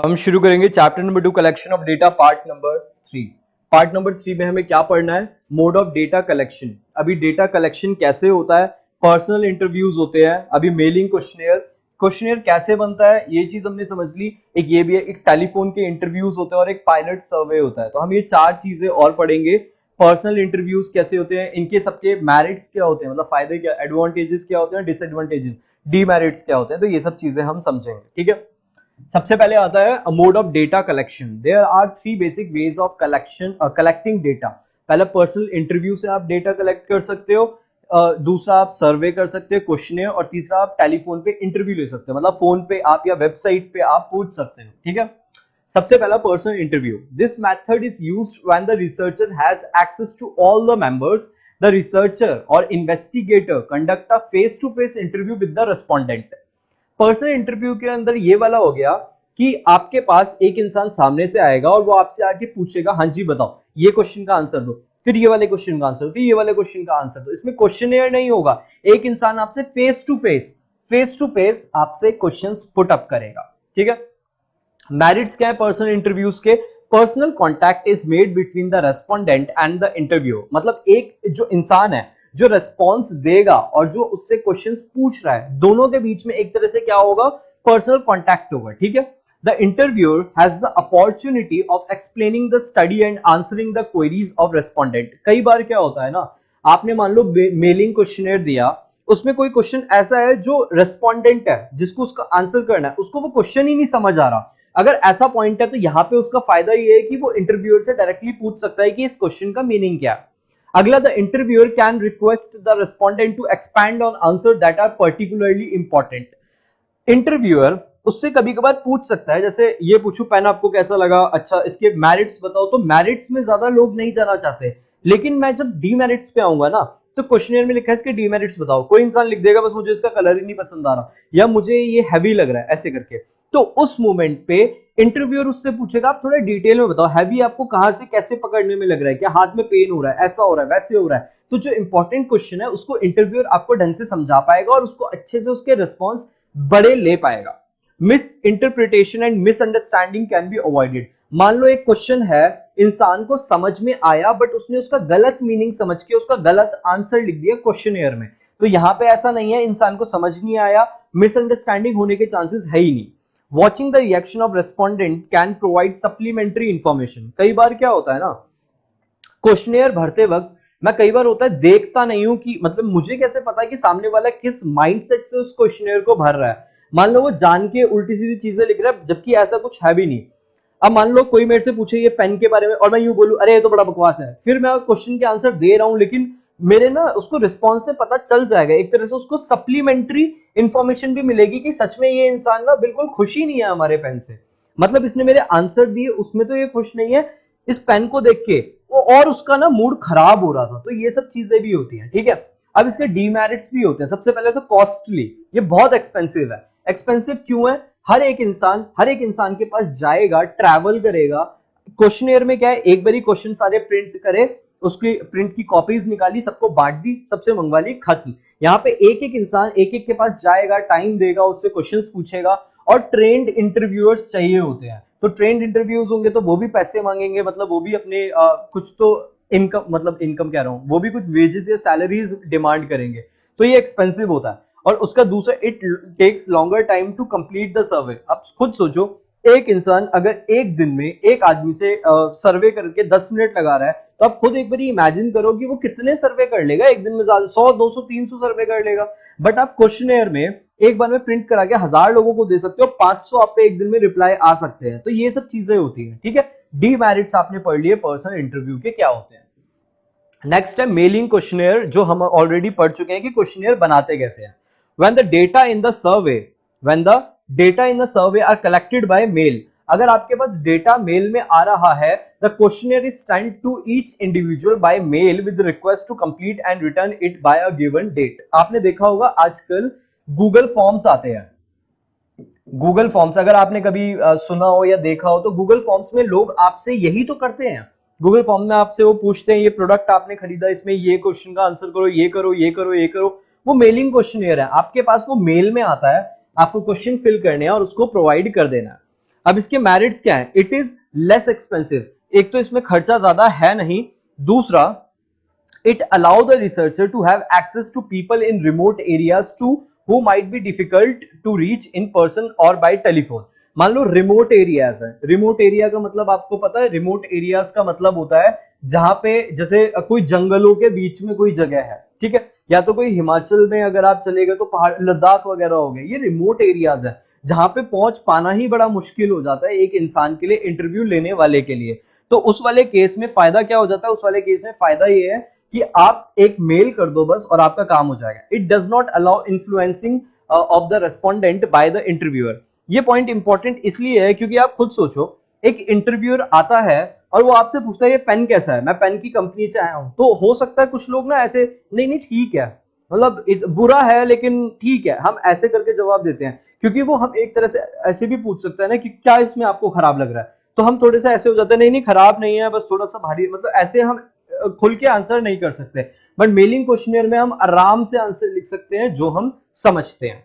हम शुरू करेंगे chapter number 2 collection of data part number 3। Part number 3 में हमें क्या पढ़ना है? Mode of data collection. अभी डेटा कलेक्शन कैसे होता है, पर्सनल इंटरव्यूज होते हैं, अभी मेलिंग क्वेश्चनियर कैसे बनता है ये चीज हमने समझ ली। एक ये भी है, एक टेलीफोन के इंटरव्यूज होते हैं और एक पायलट सर्वे होता है। तो हम ये चार चीजें और पढ़ेंगे। पर्सनल इंटरव्यूज कैसे होते हैं, इनके सबके मेरिट्स क्या होते हैं, मतलब फायदे क्या, एडवांटेजेस क्या होते हैं, डिसएडवांटेजेस, डीमेरिट्स क्या होते हैं, तो ये सब चीजें हम समझेंगे। ठीक है, सबसे पहले आता है mode of data collection. There are three basic ways of collecting data. पहला पर्सनल इंटरव्यू से आप डेटा कलेक्ट कर सकते हो, दूसरा आप सर्वे कर सकते हो क्वेश्चनियर, और तीसरा आप टेलीफोन पे इंटरव्यू ले सकते हो, मतलब फोन पे आप या वेबसाइट पे आप पूछ सकते हो। ठीक है, सबसे पहला personal interview. This method is used when the researcher has access to all the members. The researcher और investigator conduct a face to face interview with the respondent. Personal interview के अंदर ये वाला हो गया कि आपके पास एक इंसान सामने से आएगा और वो आपसे आके पूछेगा, हाँ जी बताओ ये क्वेश्चन का आंसर दो, फिर ये वाले क्वेश्चन का आंसर दो, फिर ये वाले क्वेश्चन का आंसर दो। इसमें क्वेश्चनियर नहीं होगा, एक इंसान आपसे फेस टू फेस आपसे क्वेश्चंस पुट अप करेगा। ठीक है, मेरिट्स क्या है पर्सनल इंटरव्यूज के? Personal contact is made between the respondent and the interview. मतलब एक जो इंसान है जो रेस्पॉन्स देगा और जो उससे क्वेश्चंस पूछ रहा है, दोनों के बीच में एक तरह से क्या होगा, पर्सनल कॉन्टैक्ट होगा। ठीक है, the interviewer has the opportunity of explaining the study and answering the queries of respondent. कई बार क्या होता है ना, आपने मान लो मेलिंग क्वेश्चनर दिया, उसमें कोई क्वेश्चन ऐसा है जो रेस्पोंडेंट है जिसको उसका आंसर करना है, उसको वो क्वेश्चन ही नहीं समझ आ रहा। अगर ऐसा पॉइंट है तो यहाँ पे उसका फायदा ये है कि वो इंटरव्यूअर से डायरेक्टली पूछ सकता है कि इस क्वेश्चन का मीनिंग क्या है। अगला, the interviewer can request the respondent to expand on answer that are particularly important. Interviewer उससे कभी कभार पूछ सकता है, जैसे ये पूछू पेन आपको कैसा लगा, अच्छा इसके मेरिट्स बताओ। तो मेरिट्स में ज्यादा लोग नहीं जाना चाहते, लेकिन मैं जब डीमेरिट्स पे आऊंगा ना, तो क्वेश्चनियर में लिखा है इसके डीमेरिट्स बताओ, कोई इंसान लिख देगा बस मुझे इसका कलर ही नहीं पसंद आ रहा, या मुझे ये हैवी लग रहा है, ऐसे करके। तो उस मोमेंट पे इंटरव्यूअर उससे पूछेगा आप थोड़ा डिटेल में बताओ, हैवी आपको कहां से कैसे पकड़ने में लग रहा है, क्या हाथ में पेन हो रहा है, ऐसा हो रहा है, वैसे हो रहा है। तो जो इंपॉर्टेंट क्वेश्चन है उसको इंटरव्यूअर आपको ढंग से समझा पाएगा और उसको अच्छे से उसके रिस्पॉन्स बड़े ले पाएगा। Miss interpretation and misunderstanding can be avoided. मान लो एक क्वेश्चन है, इंसान को समझ में आया बट उसने उसका गलत मीनिंग समझ के उसका गलत आंसर लिख दिया क्वेश्चनियर में। तो यहां पे ऐसा नहीं है, इंसान को समझ नहीं आया, मिसअंडरस्टैंडिंग होने के चांसेस है ही नहीं। Watching the reaction of respondent can provide supplementary information. कई बार क्या होता है ना, क्वेश्चनियर भरते वक्त मैं कई बार होता है देखता नहीं हूं कि मतलब मुझे कैसे पता है कि सामने वाला किस माइंडसेट से उस क्वेश्चनियर को भर रहा है। मान लो वो जान के उल्टी सीधी चीजें लिख रहा है जबकि ऐसा कुछ है भी नहीं। अब मान लो कोई मेरे से पूछे ये पेन के बारे में और मैं यूं बोलूं अरे ये तो बड़ा बकवास है, फिर मैं क्वेश्चन के आंसर दे रहा हूं, लेकिन मेरे ना उसको रिस्पॉन्स से पता चल जाएगा, एक तरह से उसको सप्लीमेंट्री इंफॉर्मेशन भी मिलेगी कि सच में ये इंसान ना बिल्कुल खुश ही नहीं है हमारे पेन से, मतलब इसने मेरे आंसर दिए उसमें तो ये खुश नहीं है, इस पेन को देख के वो और उसका ना मूड खराब हो रहा था। तो ये सब चीजें भी होती हैं। ठीक है, अब इसके डीमेरिट्स भी होते हैं। सबसे पहले तो कॉस्टली, ये बहुत एक्सपेंसिव है। एक्सपेंसिव क्यों है? हर एक इंसान के पास जाएगा, ट्रैवल करेगा। क्वेश्चनियर में क्या है, एक बारी क्वेश्चन सारे प्रिंट करे, उसकी प्रिंट की कॉपीज निकाली, सबको बांट दी, सबसे मंगवा ली, खत्म। यहाँ पे एक एक इंसान एक एक के पास जाएगा, टाइम देगा, उससे क्वेश्चंस पूछेगा, और ट्रेंड इंटरव्यूअर्स चाहिए होते हैं। तो ट्रेंड इंटरव्यूज होंगे तो वो भी पैसे मांगेंगे, मतलब वो भी अपने कुछ तो इनकम, मतलब इनकम कह रहा हूं, वो भी कुछ वेजेस या सैलरीज डिमांड करेंगे। तो ये एक्सपेंसिव होता है। और उसका दूसरा, it takes longer time to complete the survey. अब खुद सोचो, एक इंसान अगर एक दिन में एक आदमी से सर्वे करके 10 मिनट लगा रहा है, तो आप खुद एक बार इमेजिन करो कि वो कितने सर्वे कर लेगा एक दिन में, ज्यादा 100 200 300 सर्वे कर लेगा। बट आप क्वेश्चनियर में एक बार में प्रिंट करा के 1000 लोगों को दे सकते हो, 500 आप पे एक दिन में रिप्लाई आ सकते हैं। तो ये सब चीजें होती हैं। ठीक है, डीमेरिट्स आपने पढ़ लिए पर्सनल इंटरव्यू के क्या होते हैं। नेक्स्ट है मेलिंग क्वेश्चनियर, जो हम ऑलरेडी पढ़ चुके हैं कि क्वेश्चनियर बनाते कैसे हैं। when the data in the survey when the data in the survey are collected by mail, अगर आपके पास डेटा मेल में आ रहा है, the questionnaire is sent to each individual by mail with request to complete and return it by a given date। आपने देखा होगा आजकल Google forms आते हैं। गूगल फॉर्म्स अगर आपने कभी सुना हो या देखा हो, तो गूगल फॉर्म्स में लोग आपसे यही तो करते हैं। गूगल फॉर्म में आपसे वो पूछते हैं ये प्रोडक्ट आपने खरीदा, इसमें ये क्वेश्चन का आंसर करो, ये करो, ये करो, ये करो। वो मेलिंग क्वेश्चनियर है, आपके पास वो मेल में आता है, आपको क्वेश्चन फिल करने हैं और उसको प्रोवाइड कर देना है। अब इसके मेरिट्स क्या है? इट इज लेस एक्सपेंसिव, एक तो इसमें खर्चा ज्यादा है नहीं, दूसरा it allow the researcher to have access to people in remote areas too who might be difficult to reach in person or by telephone। मान लो रिमोट एरियाज है, रिमोट एरिया का मतलब आपको पता है, रिमोट एरियाज का मतलब होता है जहां पे जैसे कोई जंगलों के बीच में कोई जगह है, ठीक है, या तो कोई हिमाचल में अगर आप चले गए तो पहाड़ लद्दाख वगैरह हो गए, ये रिमोट एरियाज है जहां पे पहुंच पाना ही बड़ा मुश्किल हो जाता है एक इंसान के लिए, इंटरव्यू लेने वाले के लिए। तो उस वाले केस में फायदा क्या हो जाता है? उस वाले केस में फायदा ये है कि आप एक मेल कर दो बस और आपका काम हो जाएगा। It does not allow influencing of the respondent by the interviewer. ये पॉइंट इंपॉर्टेंट इसलिए है क्योंकि आप खुद सोचो, एक इंटरव्यूअर आता है और वो आपसे पूछता है ये पेन कैसा है, मैं पेन की कंपनी से आया हूं, तो हो सकता है कुछ लोग ना ऐसे नहीं नहीं ठीक है, मतलब बुरा है लेकिन ठीक है, हम ऐसे करके जवाब देते हैं, क्योंकि वो हम एक तरह से ऐसे भी पूछ सकते हैं ना कि क्या इसमें आपको खराब लग रहा है, तो हम थोड़े से ऐसे हो जाते हैं नहीं नहीं खराब नहीं है बस थोड़ा सा भारी, मतलब ऐसे हम खुल के आंसर नहीं कर सकते। बट मेलिंग क्वेश्चनियर में हम आराम से आंसर लिख सकते हैं जो हम समझते हैं।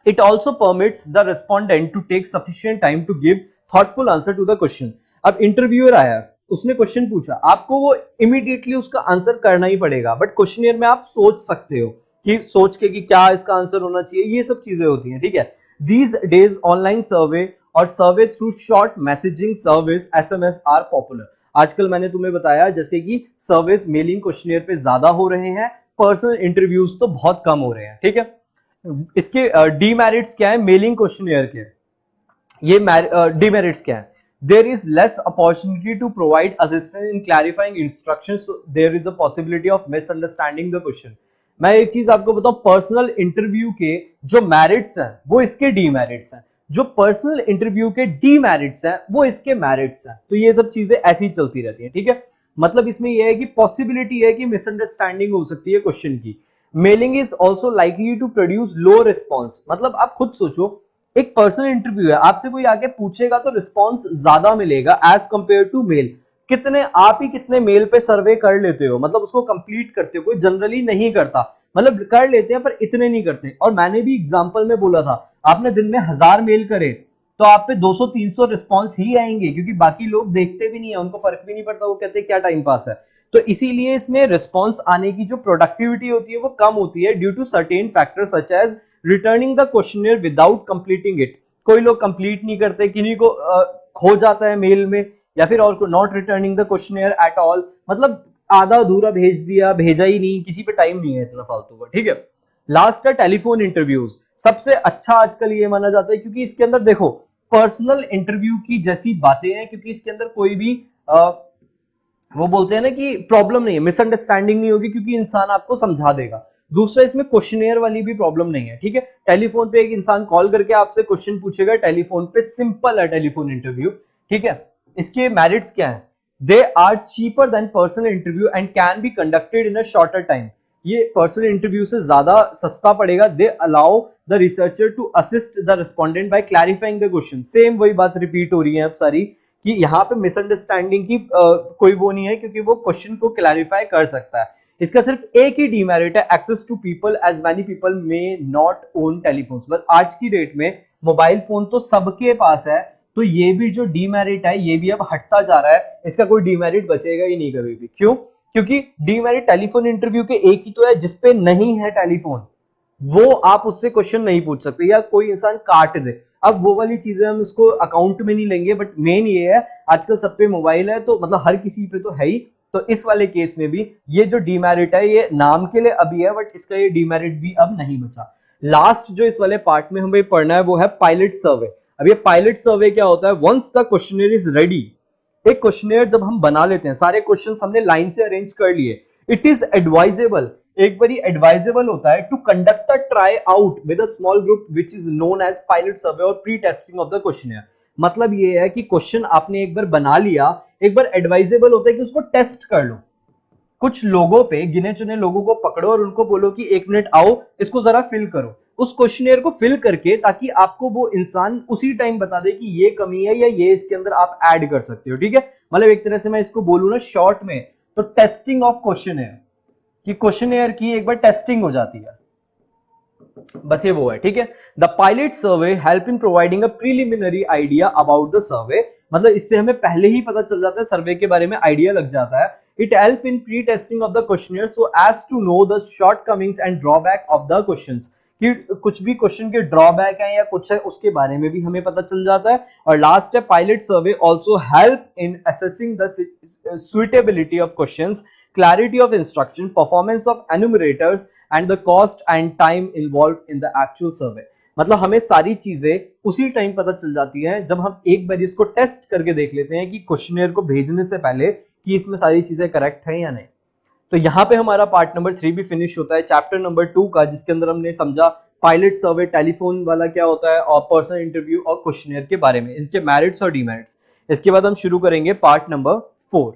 It also permits the respondent to take sufficient time to give thoughtful answer to the question। अब इंटरव्यूअर आया, उसने क्वेश्चन पूछा, आपको वो इमीडिएटली उसका आंसर करना ही पड़ेगा, बट क्वेश्चनियर में आप सोच सकते हो कि सोच के कि क्या इसका आंसर होना चाहिए, ये सब चीजें होती हैं, ठीक है। These days ऑनलाइन सर्वे और survey through short messaging service SMS are popular. आजकल मैंने तुम्हें बताया जैसे कि सर्विस मेलिंग क्वेश्चनियर पे ज्यादा हो रहे हैं, पर्सनल इंटरव्यूज तो बहुत कम हो रहे हैं, ठीक है। इसके डीमेरिट्स क्या है मेलिंग क्वेश्चनियर के? ये डीमेरिट्स क्या है? There is less opportunity to provide assistance in clarifying instructions, there is a possibility of misunderstanding the question. मैं एक चीज आपको बताऊं, पर्सनल इंटरव्यू के जो मेरिट्स हैं वो इसके डीमेरिट्स हैं, जो पर्सनल इंटरव्यू के डीमेरिट्स हैं वो इसके मेरिट्स हैं। तो ये सब चीजें ऐसी चलती रहती हैं, ठीक है। मतलब इसमें यह है कि पॉसिबिलिटी है कि मिसअंडरस्टैंडिंग हो सकती है क्वेश्चन की। Mailing is also likely to produce low response. मतलब आप खुद सोचो, एक पर्सनल इंटरव्यू है, आपसे कोई आके पूछेगा तो रिस्पॉन्स ज्यादा मिलेगा एज कंपेयर टू मेल। कितने आप ही कितने मेल पे सर्वे कर लेते हो, मतलब उसको कंप्लीट करते हो? कोई जनरली नहीं करता, मतलब कर लेते हैं पर इतने नहीं करते। और मैंने भी एग्जांपल में बोला था, आपने दिन में 1000 मेल करे तो आप पे 200-300 रिस्पॉन्स ही आएंगे, क्योंकि बाकी लोग देखते भी नहीं है, उनको फर्क भी नहीं पड़ता, वो कहते हैं क्या टाइम पास है। तो इसीलिए इसमें रिस्पॉन्स आने की जो प्रोडक्टिविटी होती है वो कम होती है due to certain factors such as returning the questionnaire without completing it. कोई लोग कंप्लीट नहीं करते, किन्हीं को खो जाता है मेल में, या फिर और को not returning the questionnaire at all, मतलब आधा अधूरा भेज दिया, भेजा ही नहीं, किसी पे टाइम नहीं है इतना फालतू का, ठीक है। लास्ट है टेलीफोन इंटरव्यूज। सबसे अच्छा आजकल ये माना जाता है क्योंकि इसके अंदर देखो पर्सनल इंटरव्यू की जैसी बातें हैं, क्योंकि इसके अंदर कोई भी वो बोलते हैं ना कि प्रॉब्लम नहीं है, मिसअंडरस्टैंडिंग नहीं होगी क्योंकि इंसान आपको समझा देगा। दूसरा, इसमें क्वेश्चनेयर वाली भी प्रॉब्लम नहीं है, ठीक है। टेलीफोन पे एक इंसान कॉल करके आपसे क्वेश्चन पूछेगा, टेलीफोन पे सिंपल है टेलीफोन इंटरव्यू, ठीक है। इसके मेरिट्स क्या है? They are cheaper than personal interview and can be conducted in a shorter time. ये पर्सनल इंटरव्यू से ज्यादा सस्ता पड़ेगा। They allow the researcher to assist the respondent by clarifying the question. Same वही बात रिपीट हो रही है अब सारी कि यहाँ पे मिसअंडरस्टैंडिंग की कोई वो नहीं है, क्योंकि वो क्वेश्चन को क्लैरिफाई कर सकता है। इसका सिर्फ एक ही डीमेरिट है, access to people as many people may not own telephones. But आज की डेट में मोबाइल फोन तो सबके पास है, तो ये भी जो डीमेरिट है ये भी अब हटता जा रहा है, इसका कोई डीमेरिट बचेगा ही नहीं कभी भी। क्यों? क्योंकि डीमेरिट टेलीफोन इंटरव्यू के एक ही तो है, जिसपे नहीं है टेलीफोन, वो आप उससे क्वेश्चन नहीं पूछ सकते, या कोई इंसान काट दे। अब वो वाली चीजें हम इसको अकाउंट में नहीं लेंगे, बट मेन ये है आजकल सब पे मोबाइल है, तो मतलब हर किसी पे तो है ही। तो इस वाले केस में भी ये जो डीमेरिट है ये नाम के लिए अभी है, बट इसका ये डीमेरिट भी अब नहीं बचा। लास्ट जो इस वाले पार्ट में हमें पढ़ना है वो है पायलट सर्वे। अब ये पायलट सर्वे क्या होता है? Once the questionnaire is ready, एक क्वेश्चनर जब हम बना लेते हैं, सारे क्वेश्चंस हमने लाइन से अरेंज कर लिए, इट इज एडवाइजेबल, एक बारी एडवाइजेबल होता है to conduct a try out with a small group which is known as pilot survey और pre testing of the questionnaire. मतलब ये है कि क्वेश्चन आपने एक बार बना लिया, एक बार एडवाइजेबल होता है कि उसको टेस्ट कर लो। कुछ लोगों पे, गिने चुने लोगों को पकड़ो और उनको बोलो कि 1 मिनट आओ इसको जरा फिल करो, उस क्वेश्चनियर को फिल करके, ताकि आपको वो इंसान उसी टाइम बता दे कि ये कमी है या ये इसके अंदर आप ऐड कर सकते हो, ठीक है। मतलब एक तरह से मैं इसको बोलूं ना शॉर्ट में, तो टेस्टिंग ऑफ क्वेश्चनियर, कि क्वेश्चनियर की एक बार टेस्टिंग हो जाती है। बस ये वो है, ठीक है। The pilot survey help in providing a preliminary idea about the survey, मतलब इससे हमें पहले ही पता चल जाता है, सर्वे के बारे में आइडिया लग जाता है। It help in pre testing of the questionnaire so as to know the shortcomings and drawback of the questions, कि कुछ भी क्वेश्चन के ड्रॉबैक है या कुछ है उसके बारे में भी हमें पता चल जाता है। और लास्ट है pilot survey also help in assessing the suitability of questions, clarity of instruction, performance of enumerators and the cost and time involved in the actual survey। मतलब हमें सारी चीजें उसी टाइम पता चल जाती हैं जब हम एक बार इसको टेस्ट करके देख लेते हैं कि क्वेश्चनियर को भेजने से पहले कि इसमें सारी चीजें करेक्ट हैं या नहीं। तो यहाँ पे हमारा पार्ट नंबर 3 भी फिनिश होता है चैप्टर नंबर 2 का, जिसके अंदर हमने समझा पायलट सर्वे, टेलीफोन वाला क्या होता है और पर्सनल इंटरव्यू और क्वेश्चनियर के बारे में, इसके मेरिट्स और डिमेरिट्स। इसके बाद हम शुरू करेंगे पार्ट नंबर 4।